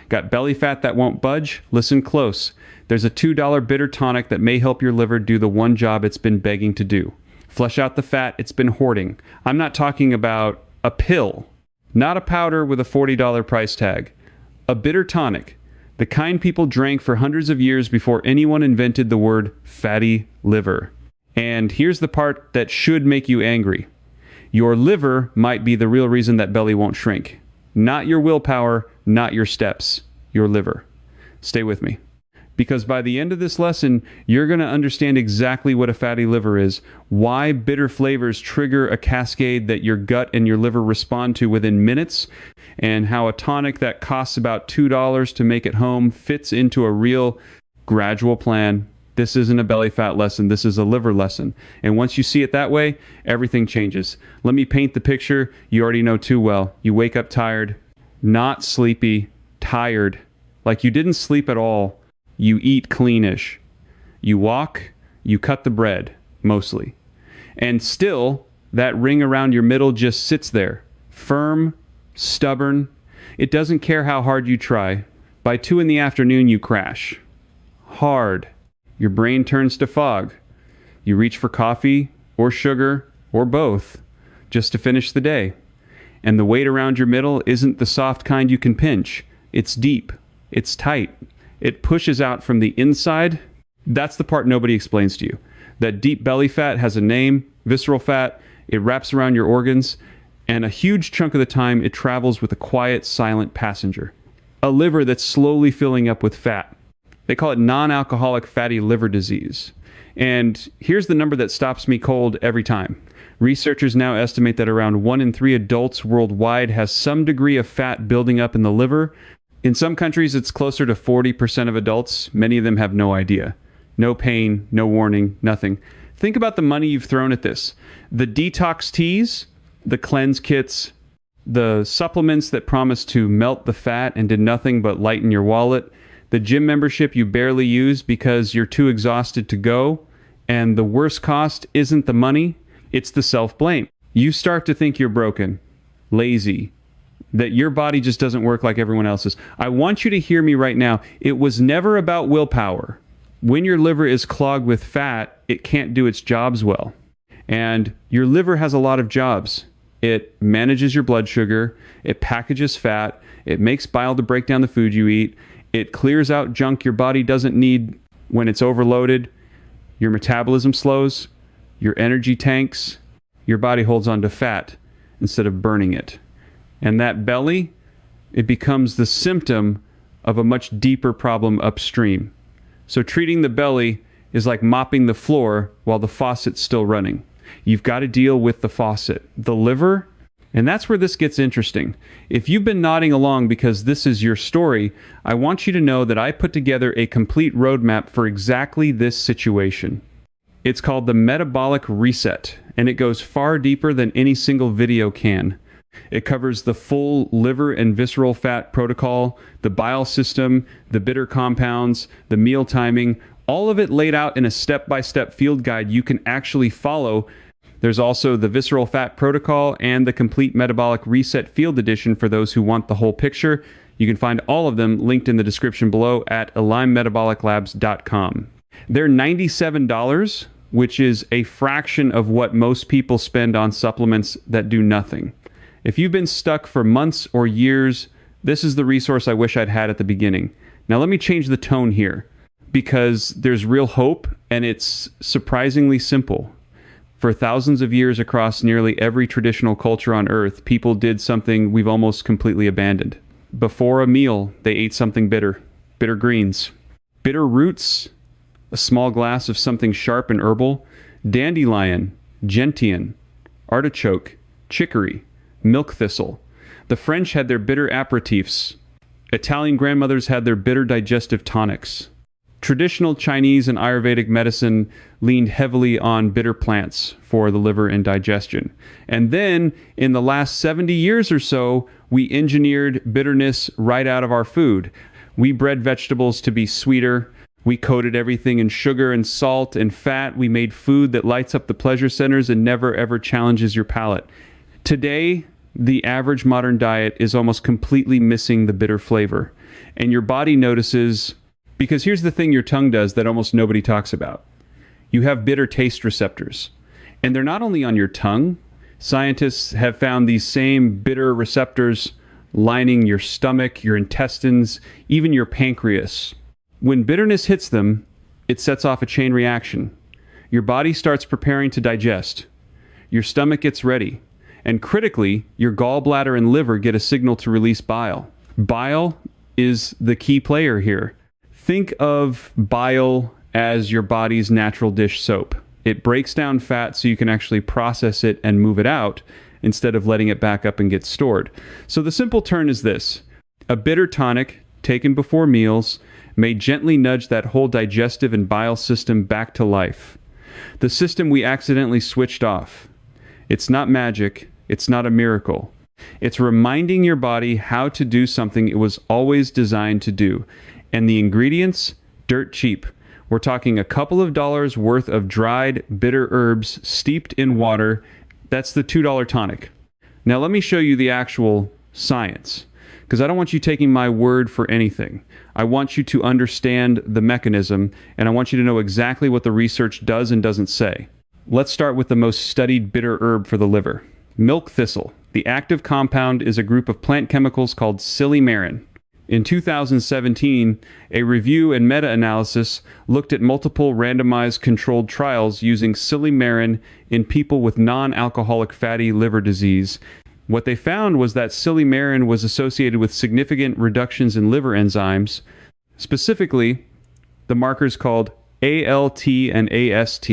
Got belly fat that won't budge? Listen close. There's a $2 bitter tonic that may help your liver do the one job it's been begging to do. Flush out the fat it's been hoarding. I'm not talking about a pill, not a powder with a $40 price tag. A bitter tonic, the kind people drank for hundreds of years before anyone invented the word fatty liver. And here's the part that should make you angry. Your liver might be the real reason that belly won't shrink. Not your willpower, not your steps. Your liver. Stay with me. Because by the end of this lesson, you're going to understand exactly what a fatty liver is, why bitter flavors trigger a cascade that your gut and your liver respond to within minutes, and how a tonic that costs about $2 to make at home fits into a real gradual plan. This isn't a belly fat lesson. This is a liver lesson. And once you see it that way, everything changes. Let me paint the picture you already know too well. You wake up tired, not sleepy, tired, like you didn't sleep at all. You eat cleanish. You walk, you cut the bread, mostly. And still, that ring around your middle just sits there, firm, stubborn. It doesn't care how hard you try. By 2 in the afternoon, you crash. Hard. Your brain turns to fog. You reach for coffee or sugar or both just to finish the day. And the weight around your middle isn't the soft kind you can pinch. It's deep. It's tight. It pushes out from the inside. That's the part nobody explains to you. That deep belly fat has a name, visceral fat. It wraps around your organs. And a huge chunk of the time, it travels with a quiet, silent passenger. A liver that's slowly filling up with fat. They call it non-alcoholic fatty liver disease. And here's the number that stops me cold every time. Researchers now estimate that around 1 in 3 adults worldwide has some degree of fat building up in the liver. In some countries, it's closer to 40% of adults. Many of them have no idea. No pain, no warning, nothing. Think about the money you've thrown at this. The detox teas, the cleanse kits, the supplements that promise to melt the fat and did nothing but lighten your wallet, the gym membership you barely use because you're too exhausted to go, and the worst cost isn't the money, it's the self-blame. You start to think you're broken, lazy, that your body just doesn't work like everyone else's. I want you to hear me right now. It was never about willpower. When your liver is clogged with fat, it can't do its jobs well. And your liver has a lot of jobs. It manages your blood sugar. It packages fat. It makes bile to break down the food you eat. It clears out junk your body doesn't need when it's overloaded. Your metabolism slows. Your energy tanks. Your body holds on to fat instead of burning it. And that belly, it becomes the symptom of a much deeper problem upstream. So treating the belly is like mopping the floor while the faucet's still running. You've got to deal with the faucet, the liver, and that's where this gets interesting. If you've been nodding along because this is your story, I want you to know that I put together a complete roadmap for exactly this situation. It's called the Metabolic Reset, and it goes far deeper than any single video can. It covers the full liver and visceral fat protocol, the bile system, the bitter compounds, the meal timing, all of it laid out in a step-by-step field guide you can actually follow. There's also the visceral fat protocol and the complete metabolic reset field edition for those who want the whole picture. You can find all of them linked in the description below at AlignMetabolicLabs.com. They're $97, which is a fraction of what most people spend on supplements that do nothing. If you've been stuck for months or years, this is the resource I wish I'd had at the beginning. Now let me change the tone here, because there's real hope and it's surprisingly simple. For thousands of years across nearly every traditional culture on Earth, people did something we've almost completely abandoned. Before a meal, they ate something bitter. Bitter greens. Bitter roots. A small glass of something sharp and herbal. Dandelion. Gentian. Artichoke. Chicory. Milk thistle. The French had their bitter aperitifs. Italian grandmothers had their bitter digestive tonics. Traditional Chinese and Ayurvedic medicine leaned heavily on bitter plants for the liver and digestion. And then, in the last 70 years or so, we engineered bitterness right out of our food. We bred vegetables to be sweeter. We coated everything in sugar and salt and fat. We made food that lights up the pleasure centers and never ever challenges your palate. Today, the average modern diet is almost completely missing the bitter flavor. and your body notices, because here's the thing your tongue does that almost nobody talks about. You have bitter taste receptors, and they're not only on your tongue. Scientists have found these same bitter receptors lining your stomach, your intestines, even your pancreas. When bitterness hits them, it sets off a chain reaction. Your body starts preparing to digest. Your stomach gets ready. And critically, your gallbladder and liver get a signal to release bile. Bile is the key player here. Think of bile as your body's natural dish soap. It breaks down fat so you can actually process it and move it out instead of letting it back up and get stored. So the simple turn is this. A bitter tonic taken before meals may gently nudge that whole digestive and bile system back to life. The system we accidentally switched off. It's not magic. It's not a miracle. It's reminding your body how to do something it was always designed to do. And the ingredients, dirt cheap. We're talking a couple of dollars worth of dried bitter herbs steeped in water. That's the $2 tonic. Now let me show you the actual science, because I don't want you taking my word for anything. I want you to understand the mechanism, and I want you to know exactly what the research does and doesn't say. Let's start with the most studied bitter herb for the liver. Milk thistle. The active compound is a group of plant chemicals called silymarin. In 2017, a review and meta-analysis looked at multiple randomized controlled trials using silymarin in people with non-alcoholic fatty liver disease. What they found was that silymarin was associated with significant reductions in liver enzymes, specifically the markers called ALT and AST.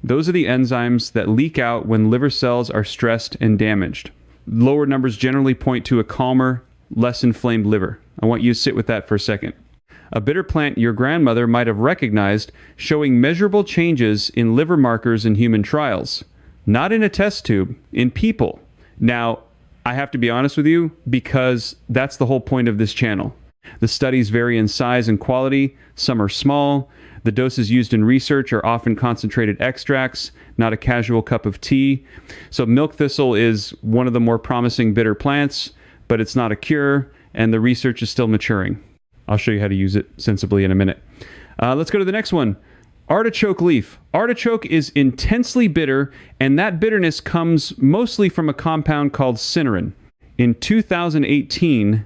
Those are the enzymes that leak out when liver cells are stressed and damaged. Lower numbers generally point to a calmer, less inflamed liver. I want you to sit with that for a second. A bitter plant your grandmother might have recognized showing measurable changes in liver markers in human trials. Not in a test tube, in people. Now, I have to be honest with you, because that's the whole point of this channel. The studies vary in size and quality. Some are small. The doses used in research are often concentrated extracts, not a casual cup of tea. So milk thistle is one of the more promising bitter plants, but it's not a cure, and the research is still maturing. I'll show you how to use it sensibly in a minute. Let's go to the next one. Artichoke leaf. Artichoke is intensely bitter, and that bitterness comes mostly from a compound called cynarin. In 2018,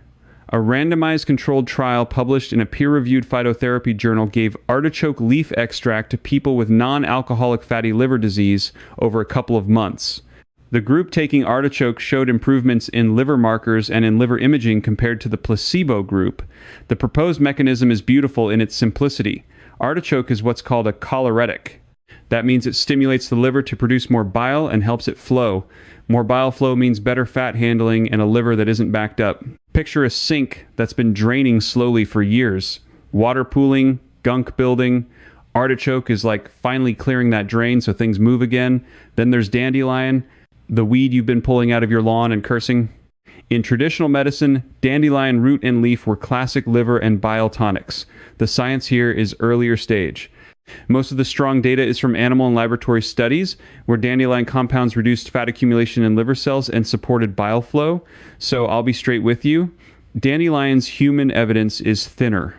a randomized controlled trial published in a peer-reviewed phytotherapy journal gave artichoke leaf extract to people with non-alcoholic fatty liver disease over a couple of months. The group taking artichoke showed improvements in liver markers and in liver imaging compared to the placebo group. The proposed mechanism is beautiful in its simplicity. Artichoke is what's called a choleretic. That means it stimulates the liver to produce more bile and helps it flow. More bile flow means better fat handling and a liver that isn't backed up. Picture a sink that's been draining slowly for years. Water pooling, gunk building. Artichoke is like finally clearing that drain so things move again. Then there's dandelion, the weed you've been pulling out of your lawn and cursing. In traditional medicine, dandelion root and leaf were classic liver and bile tonics. The science here is earlier stage. Most of the strong data is from animal and laboratory studies, where dandelion compounds reduced fat accumulation in liver cells and supported bile flow. So I'll be straight with you. Dandelion's human evidence is thinner.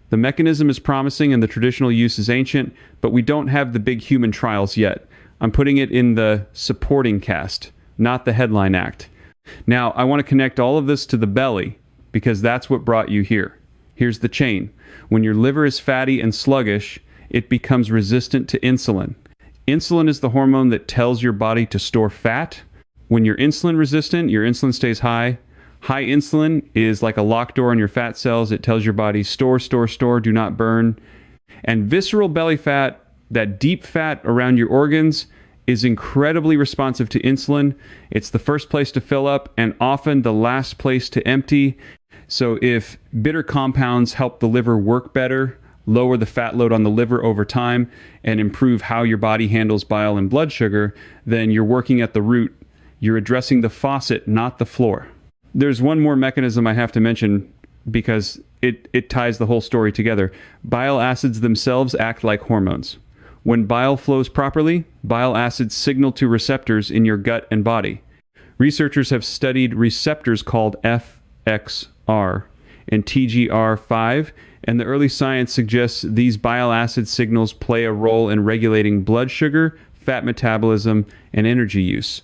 The mechanism is promising and the traditional use is ancient, but we don't have the big human trials yet. I'm putting it in the supporting cast, not the headline act. Now, I want to connect all of this to the belly, because that's what brought you here. Here's the chain. When your liver is fatty and sluggish, it becomes resistant to insulin. Insulin is the hormone that tells your body to store fat. When you're insulin resistant, your insulin stays high. High insulin is like a locked door on your fat cells. It tells your body, store, store, store, do not burn. And visceral belly fat, that deep fat around your organs, is incredibly responsive to insulin. It's the first place to fill up and often the last place to empty. So if bitter compounds help the liver work better, lower the fat load on the liver over time, and improve how your body handles bile and blood sugar, then you're working at the root. You're addressing the faucet, not the floor. There's one more mechanism I have to mention because it ties the whole story together. Bile acids themselves act like hormones. When bile flows properly, bile acids signal to receptors in your gut and body. Researchers have studied receptors called FXR and TGR5, and the early science suggests these bile acid signals play a role in regulating blood sugar, fat metabolism, and energy use.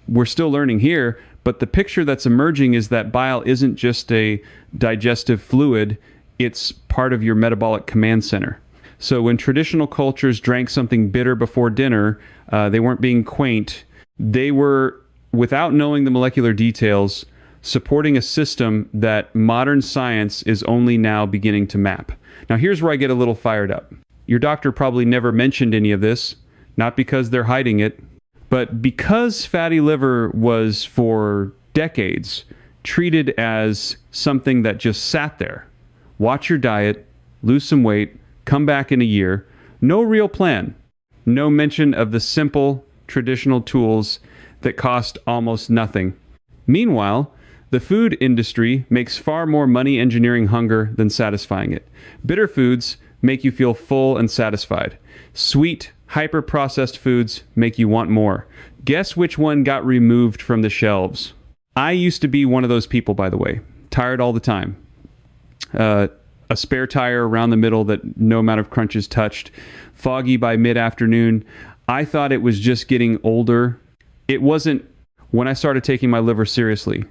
We're still learning here, but the picture that's emerging is that bile isn't just a digestive fluid, it's part of your metabolic command center. So when traditional cultures drank something bitter before dinner, they weren't being quaint. They were, without knowing the molecular details, supporting a system that modern science is only now beginning to map. Now here's where I get a little fired up. Your doctor probably never mentioned any of this, not because they're hiding it, but because fatty liver was for decades treated as something that just sat there. Watch your diet, lose some weight, come back in a year. No real plan. No mention of the simple, traditional tools that cost almost nothing. Meanwhile, the food industry makes far more money engineering hunger than satisfying it. Bitter foods make you feel full and satisfied. Sweet, hyper-processed foods make you want more. Guess which one got removed from the shelves? I used to be one of those people, by the way. Tired all the time. A spare tire around the middle that no amount of crunches touched. Foggy by mid-afternoon. I thought it was just getting older. It wasn't when I started taking my liver seriously.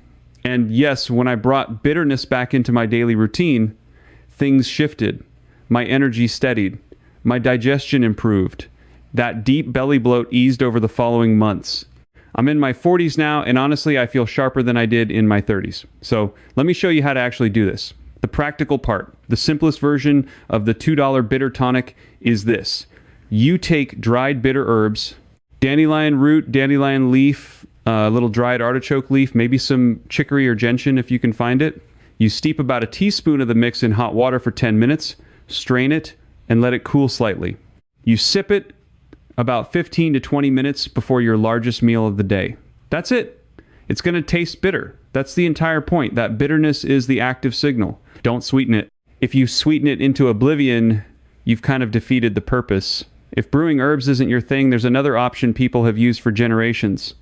And yes, when I brought bitterness back into my daily routine, things shifted. My energy steadied. My digestion improved. That deep belly bloat eased over the following months. I'm in my 40s now, and honestly, I feel sharper than I did in my 30s. So let me show you how to actually do this. The practical part, the simplest version of the $2 bitter tonic is this. You take dried bitter herbs, dandelion root, dandelion leaf, a little dried artichoke leaf, maybe some chicory or gentian if you can find it. You steep about a teaspoon of the mix in hot water for 10 minutes, strain it, and let it cool slightly. You sip it about 15 to 20 minutes before your largest meal of the day. That's it. It's going to taste bitter. That's the entire point. That bitterness is the active signal. Don't sweeten it. If you sweeten it into oblivion, you've kind of defeated the purpose. If brewing herbs isn't your thing, there's another option people have used for generations.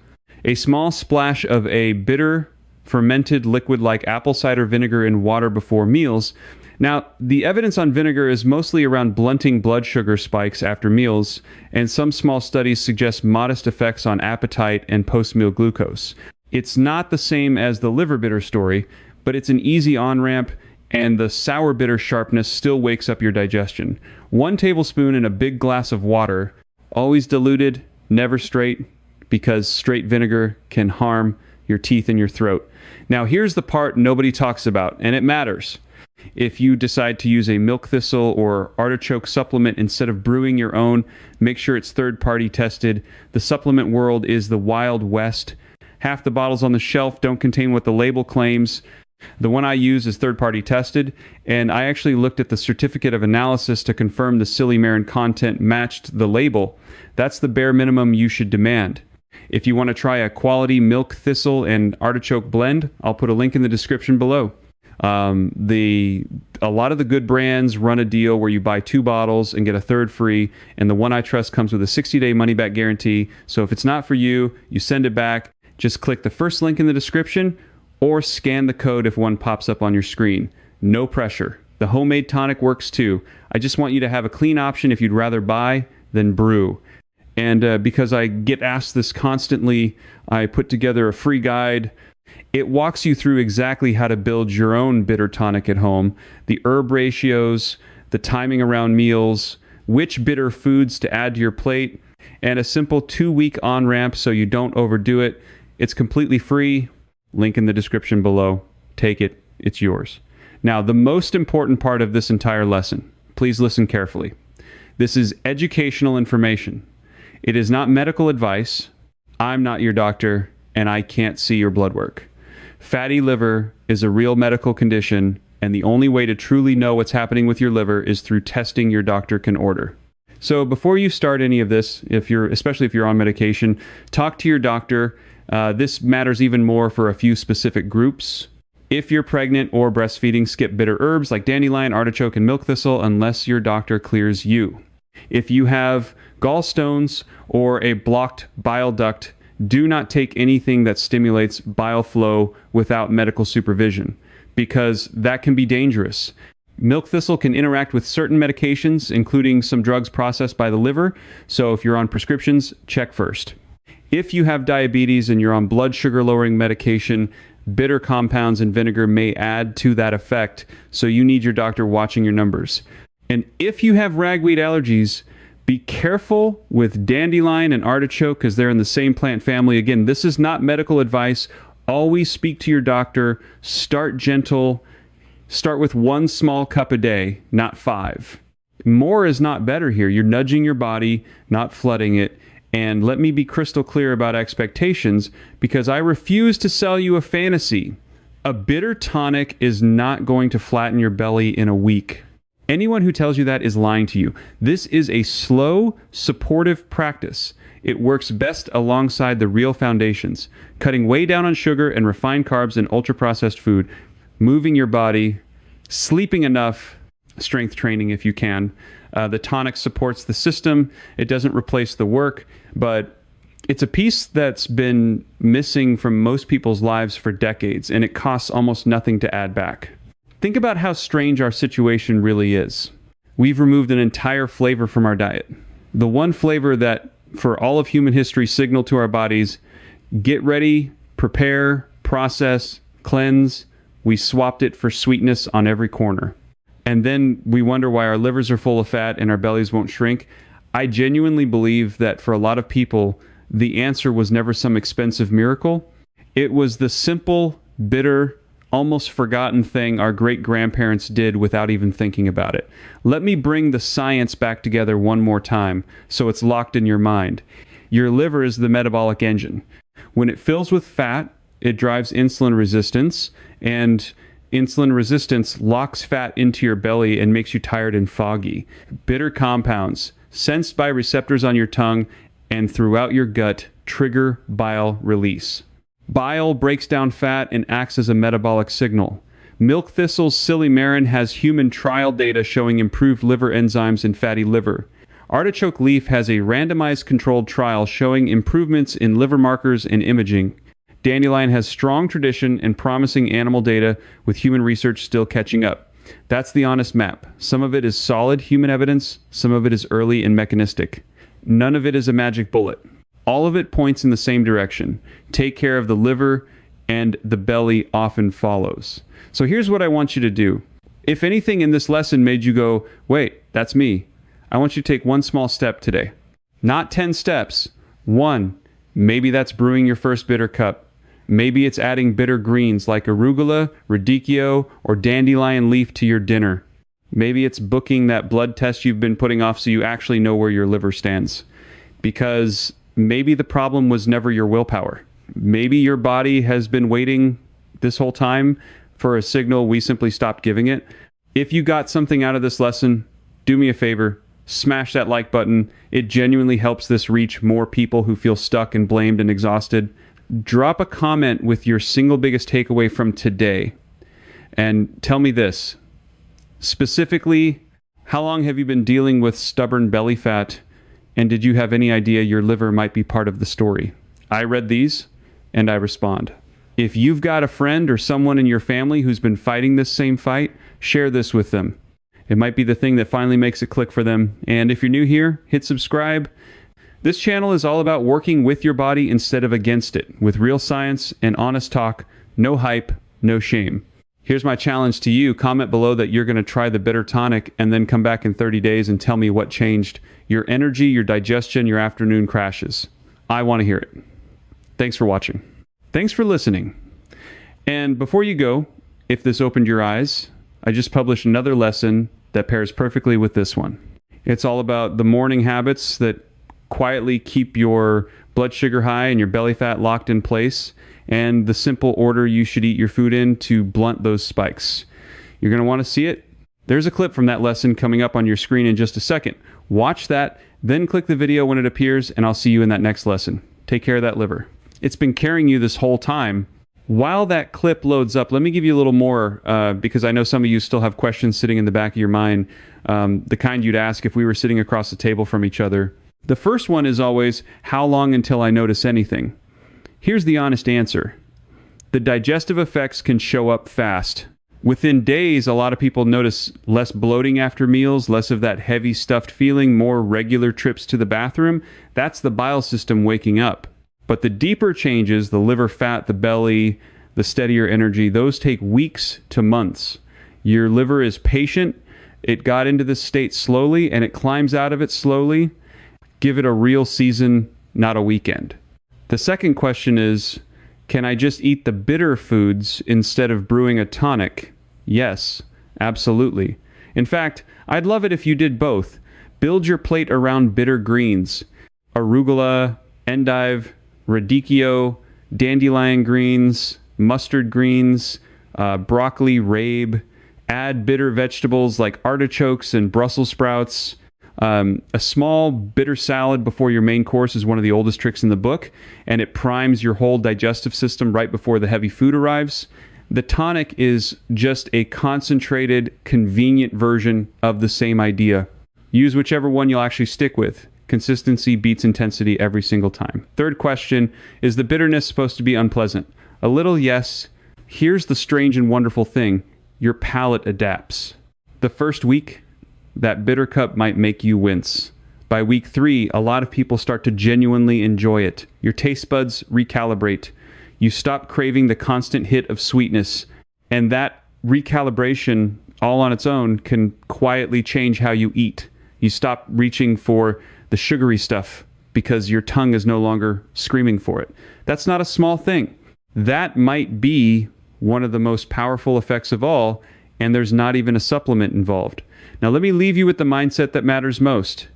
A small splash of a bitter, fermented liquid like apple cider vinegar in water before meals. Now, the evidence on vinegar is mostly around blunting blood sugar spikes after meals, and some small studies suggest modest effects on appetite and post-meal glucose. It's not the same as the liver bitter story, but it's an easy on-ramp, and the sour bitter sharpness still wakes up your digestion. 1 tablespoon in a big glass of water, always diluted, never straight, because straight vinegar can harm your teeth and your throat. Now, here's the part nobody talks about, and it matters. If you decide to use a milk thistle or artichoke supplement instead of brewing your own, make sure it's third-party tested. The supplement world is the Wild West. Half the bottles on the shelf don't contain what the label claims. The one I use is third-party tested, and I actually looked at the certificate of analysis to confirm the silymarin content matched the label. That's the bare minimum you should demand. If you want to try a quality milk thistle and artichoke blend, I'll put a link in the description below. A lot of the good brands run a deal where you buy 2 bottles and get a third free, and the one I trust comes with a 60-day money-back guarantee. So if it's not for you, you send it back. Just click the first link in the description or scan the code if one pops up on your screen. No pressure. The homemade tonic works too. I just want you to have a clean option if you'd rather buy than brew. And because I get asked this constantly, I put together a free guide. It walks you through exactly how to build your own bitter tonic at home, the herb ratios, the timing around meals, which bitter foods to add to your plate, and a simple 2-week on-ramp so you don't overdo it. It's completely free. Link in the description below. Take it. It's yours. Now, the most important part of this entire lesson, please listen carefully. This is educational information. It is not medical advice. I'm not your doctor, and I can't see your blood work. Fatty liver is a real medical condition, and the only way to truly know what's happening with your liver is through testing your doctor can order. So before you start any of this, especially if you're on medication, talk to your doctor. This matters even more for a few specific groups. If you're pregnant or breastfeeding, skip bitter herbs like dandelion, artichoke, and milk thistle unless your doctor clears you. If you have gallstones or a blocked bile duct, do not take anything that stimulates bile flow without medical supervision. because that can be dangerous. Milk thistle can interact with certain medications, including some drugs processed by the liver. So if you're on prescriptions, check first. If you have diabetes and you're on blood sugar lowering medication, bitter compounds in vinegar may add to that effect. So you need your doctor watching your numbers. And if you have ragweed allergies, be careful with dandelion and artichoke because they're in the same plant family. Again, this is not medical advice. Always speak to your doctor. Start gentle. Start with 1 small cup a day, not 5. More is not better here. You're nudging your body, not flooding it. And let me be crystal clear about expectations, because I refuse to sell you a fantasy. A bitter tonic is not going to flatten your belly in a week. Anyone who tells you that is lying to you. This is a slow, supportive practice. It works best alongside the real foundations, cutting way down on sugar and refined carbs and ultra-processed food, moving your body, sleeping enough, strength training if you can. The tonic supports the system. It doesn't replace the work, but it's a piece that's been missing from most people's lives for decades, and it costs almost nothing to add back. Think about how strange our situation really is. We've removed an entire flavor from our diet. The one flavor that, for all of human history, signaled to our bodies, get ready, prepare, process, cleanse. We swapped it for sweetness on every corner. And then we wonder why our livers are full of fat and our bellies won't shrink. I genuinely believe that for a lot of people, the answer was never some expensive miracle. It was the simple, bitter, almost forgotten thing our great-grandparents did without even thinking about it. Let me bring the science back together one more time so it's locked in your mind. Your liver is the metabolic engine. When it fills with fat, it drives insulin resistance, and insulin resistance locks fat into your belly and makes you tired and foggy. Bitter compounds, sensed by receptors on your tongue and throughout your gut, trigger bile release. Bile breaks down fat and acts as a metabolic signal. Milk thistle's silymarin has human trial data showing improved liver enzymes in fatty liver. Artichoke leaf has a randomized controlled trial showing improvements in liver markers and imaging. Dandelion has strong tradition and promising animal data, with human research still catching up. That's the honest map. Some of it is solid human evidence, some of it is early and mechanistic. None of it is a magic bullet. All of it points in the same direction. Take care of the liver, and the belly often follows. So here's what I want you to do. If anything in this lesson made you go, wait, that's me, I want you to take 1 small step today. Not 10 steps. 1. Maybe that's brewing your first bitter cup. Maybe it's adding bitter greens like arugula, radicchio, or dandelion leaf to your dinner. Maybe it's booking that blood test you've been putting off so you actually know where your liver stands. Because maybe the problem was never your willpower. Maybe your body has been waiting this whole time for a signal we simply stopped giving it. If you got something out of this lesson, do me a favor, smash that like button. It genuinely helps this reach more people who feel stuck and blamed and exhausted. Drop a comment with your single biggest takeaway from today. And tell me this. Specifically, how long have you been dealing with stubborn belly fat? And did you have any idea your liver might be part of the story? I read these, and I respond. If you've got a friend or someone in your family who's been fighting this same fight, share this with them. It might be the thing that finally makes it click for them. And if you're new here, hit subscribe. This channel is all about working with your body instead of against it, with real science and honest talk, no hype, no shame. Here's my challenge to you. Comment below that you're going to try the bitter tonic and then come back in 30 days and tell me what changed. Your energy, your digestion, your afternoon crashes. I want to hear it. Thanks for watching. Thanks for listening. And before you go, if this opened your eyes, I just published another lesson that pairs perfectly with this one. It's all about the morning habits that quietly keep your blood sugar high and your belly fat locked in place, and the simple order you should eat your food in to blunt those spikes. You're going to want to see it. There's a clip from that lesson coming up on your screen in just a second. Watch that, then click the video when it appears, and I'll see you in that next lesson. Take care of that liver. It's been carrying you this whole time. While that clip loads up, let me give you a little more, because I know some of you still have questions sitting in the back of your mind, the kind you'd ask if we were sitting across the table from each other. The first one is always, how long until I notice anything? Here's the honest answer. The digestive effects can show up fast. Within days, a lot of people notice less bloating after meals, less of that heavy stuffed feeling, more regular trips to the bathroom. That's the bile system waking up. But the deeper changes, the liver fat, the belly, the steadier energy, those take weeks to months. Your liver is patient. It got into this state slowly, and it climbs out of it slowly. Give it a real season, not a weekend. The second question is, can I just eat the bitter foods instead of brewing a tonic? Yes, absolutely. In fact, I'd love it if you did both. Build your plate around bitter greens. Arugula, endive, radicchio, dandelion greens, mustard greens, broccoli, rabe. Add bitter vegetables like artichokes and Brussels sprouts. A small bitter salad before your main course is one of the oldest tricks in the book, and it primes your whole digestive system right before the heavy food arrives. The tonic is just a concentrated, convenient version of the same idea. Use whichever one you'll actually stick with. Consistency beats intensity every single time. Third question, is the bitterness supposed to be unpleasant? A little, yes. Here's the strange and wonderful thing. Your palate adapts. The first week, that bitter cup might make you wince. By week 3, a lot of people start to genuinely enjoy it. Your taste buds recalibrate. You stop craving the constant hit of sweetness. And that recalibration, all on its own, can quietly change how you eat. You stop reaching for the sugary stuff because your tongue is no longer screaming for it. That's not a small thing. That might be one of the most powerful effects of all, and there's not even a supplement involved. Now let me leave you with the mindset that matters most.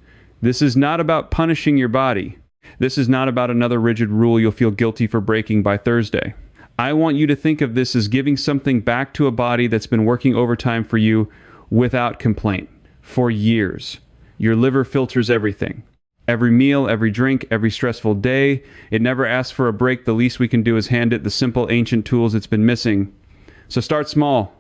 This is not about punishing your body. This is not about another rigid rule you'll feel guilty for breaking by Thursday. I want you to think of this as giving something back to a body that's been working overtime for you without complaint for years. Your liver filters everything. Every meal, every drink, every stressful day. It never asks for a break. The least we can do is hand it the simple ancient tools it's been missing. So start small.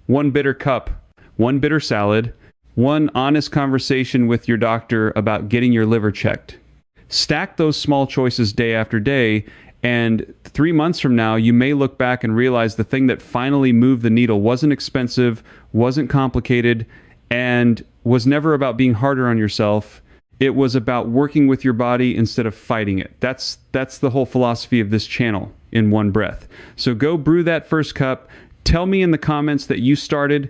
1 bitter cup, 1 bitter salad, 1 honest conversation with your doctor about getting your liver checked. Stack those small choices day after day, and 3 months from now, you may look back and realize the thing that finally moved the needle wasn't expensive, wasn't complicated, and was never about being harder on yourself. It was about working with your body instead of fighting it. That's the whole philosophy of this channel in one breath. So go brew that first cup. Tell me in the comments that you started,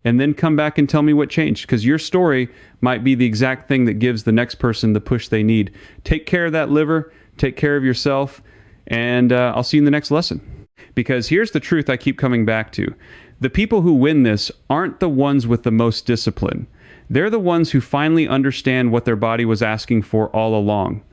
and then come back and tell me what changed, because your story might be the exact thing that gives the next person the push they need. Take care of that liver, take care of yourself, and I'll see you in the next lesson. Because here's the truth I keep coming back to. The people who win this aren't the ones with the most discipline. They're the ones who finally understand what their body was asking for all along.